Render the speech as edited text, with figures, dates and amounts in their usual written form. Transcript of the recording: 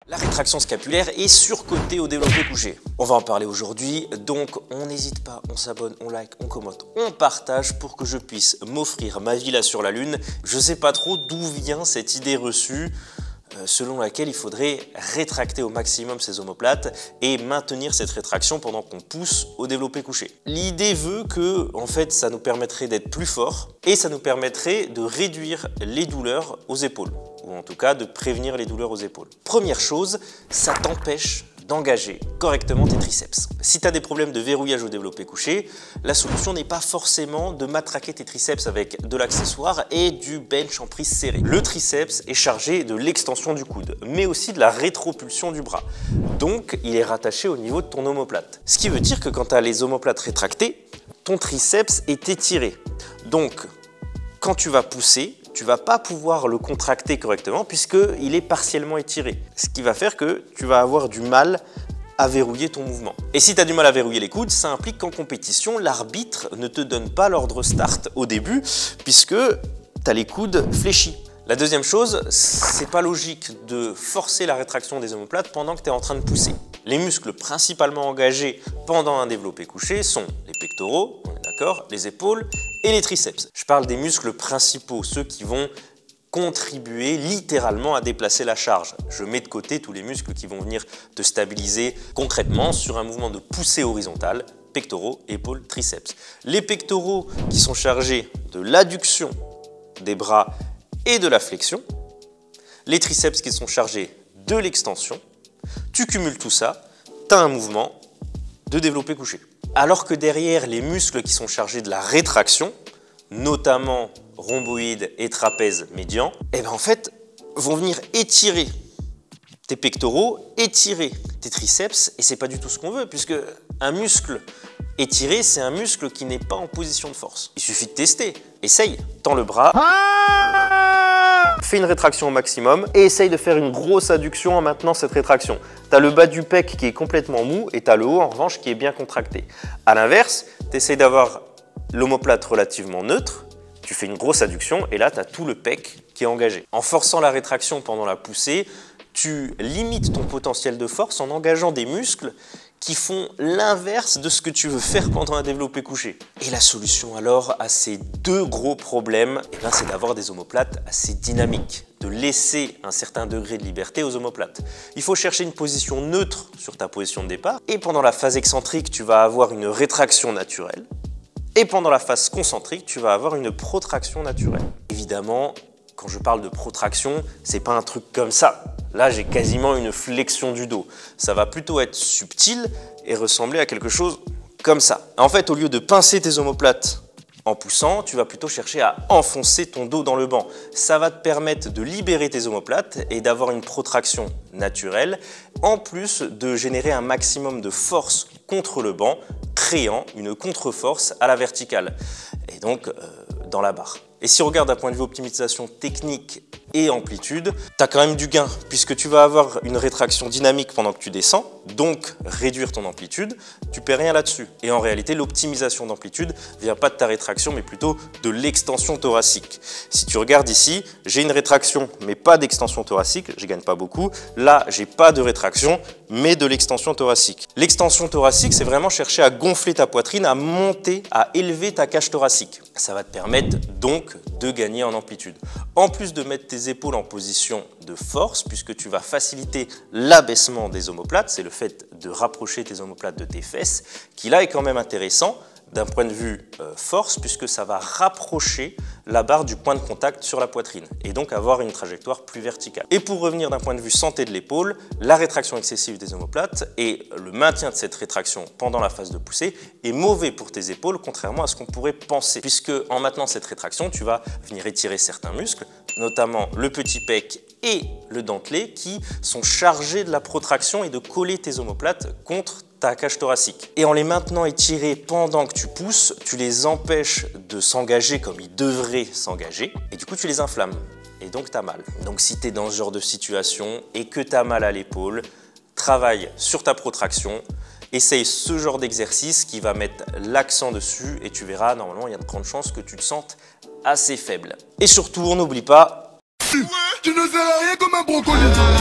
La rétraction scapulaire est surcotée au développé couché. On va en parler aujourd'hui, donc on n'hésite pas, on s'abonne, on like, on commente, on partage pour que je puisse m'offrir ma villa sur la lune. Je sais pas trop d'où vient cette idée reçue selon laquelle il faudrait rétracter au maximum ses omoplates et maintenir cette rétraction pendant qu'on pousse au développé couché. L'idée veut que, en fait, ça nous permettrait d'être plus fort et ça nous permettrait de réduire les douleurs aux épaules, ou en tout cas de prévenir les douleurs aux épaules. Première chose, ça t'empêche d'engager correctement tes triceps. Si tu as des problèmes de verrouillage au développé couché, la solution n'est pas forcément de matraquer tes triceps avec de l'accessoire et du bench en prise serrée. Le triceps est chargé de l'extension du coude, mais aussi de la rétropulsion du bras. Donc, il est rattaché au niveau de ton omoplate. Ce qui veut dire que quand tu as les omoplates rétractées, ton triceps est étiré. Donc, quand tu vas pousser, tu ne vas pas pouvoir le contracter correctement puisqu'il est partiellement étiré. Ce qui va faire que tu vas avoir du mal à verrouiller ton mouvement. Et si tu as du mal à verrouiller les coudes, ça implique qu'en compétition, l'arbitre ne te donne pas l'ordre start au début puisque tu as les coudes fléchis. La deuxième chose, c'est pas logique de forcer la rétraction des omoplates pendant que tu es en train de pousser. Les muscles principalement engagés pendant un développé couché sont les pectoraux, on est d'accord, les épaules et les triceps. Je parle des muscles principaux, ceux qui vont contribuer littéralement à déplacer la charge. Je mets de côté tous les muscles qui vont venir te stabiliser concrètement sur un mouvement de poussée horizontale, pectoraux, épaules, triceps. Les pectoraux qui sont chargés de l'adduction des bras et de la flexion, les triceps qui sont chargés de l'extension, tu cumules tout ça, tu as un mouvement de développé couché. Alors que derrière, les muscles qui sont chargés de la rétraction, notamment rhomboïde et trapèze médian, en fait, vont venir étirer tes pectoraux, étirer tes triceps, et c'est pas du tout ce qu'on veut, puisque un muscle étiré, c'est un muscle qui n'est pas en position de force. Il suffit de tester. Essaye, tends le bras, fais une rétraction au maximum et essaye de faire une grosse adduction en maintenant cette rétraction. Tu as le bas du pec qui est complètement mou et tu as le haut en revanche qui est bien contracté. A l'inverse, tu essayes d'avoir l'omoplate relativement neutre, tu fais une grosse adduction et là tu as tout le pec qui est engagé. En forçant la rétraction pendant la poussée, tu limites ton potentiel de force en engageant des muscles qui font l'inverse de ce que tu veux faire pendant un développé couché. Et la solution alors à ces deux gros problèmes, c'est d'avoir des omoplates assez dynamiques, de laisser un certain degré de liberté aux omoplates. Il faut chercher une position neutre sur ta position de départ, et pendant la phase excentrique, tu vas avoir une rétraction naturelle, et pendant la phase concentrique, tu vas avoir une protraction naturelle. Évidemment, quand je parle de protraction, c'est pas un truc comme ça. Là, j'ai quasiment une flexion du dos. Ça va plutôt être subtil et ressembler à quelque chose comme ça. En fait, au lieu de pincer tes omoplates en poussant, tu vas plutôt chercher à enfoncer ton dos dans le banc. Ça va te permettre de libérer tes omoplates et d'avoir une protraction naturelle, en plus de générer un maximum de force contre le banc, créant une contre-force à la verticale, et donc dans la barre. Et si on regarde d'un point de vue optimisation technique et amplitude, tu as quand même du gain puisque tu vas avoir une rétraction dynamique pendant que tu descends, donc réduire ton amplitude, tu ne perds rien là-dessus. Et en réalité, l'optimisation d'amplitude ne vient pas de ta rétraction mais plutôt de l'extension thoracique. Si tu regardes ici, j'ai une rétraction mais pas d'extension thoracique, je ne gagne pas beaucoup. Là, j'ai pas de rétraction mais de l'extension thoracique. L'extension thoracique, c'est vraiment chercher à gonfler ta poitrine, à monter, à élever ta cage thoracique. Ça va te permettre donc de gagner en amplitude. En plus de mettre tes épaules en position de force, puisque tu vas faciliter l'abaissement des omoplates, c'est le fait de rapprocher tes omoplates de tes fesses, qui là est quand même intéressant d'un point de vue force, puisque ça va rapprocher la barre du point de contact sur la poitrine, et donc avoir une trajectoire plus verticale. Et pour revenir d'un point de vue santé de l'épaule, la rétraction excessive des omoplates et le maintien de cette rétraction pendant la phase de poussée est mauvais pour tes épaules, contrairement à ce qu'on pourrait penser, puisque en maintenant cette rétraction, tu vas venir étirer certains muscles, notamment le petit pec et le dentelé, qui sont chargés de la protraction et de coller tes omoplates contre ta cage thoracique. Et en les maintenant étirés pendant que tu pousses, tu les empêches de s'engager comme ils devraient s'engager, et du coup tu les inflammes, et donc tu as mal. Donc si tu es dans ce genre de situation et que tu as mal à l'épaule, travaille sur ta protraction, essaye ce genre d'exercice qui va mettre l'accent dessus, et tu verras, normalement il y a de grandes chances que tu te sentes assez faible. Et surtout, on n'oublie pas... Tu ne sais rien comme un brocoli.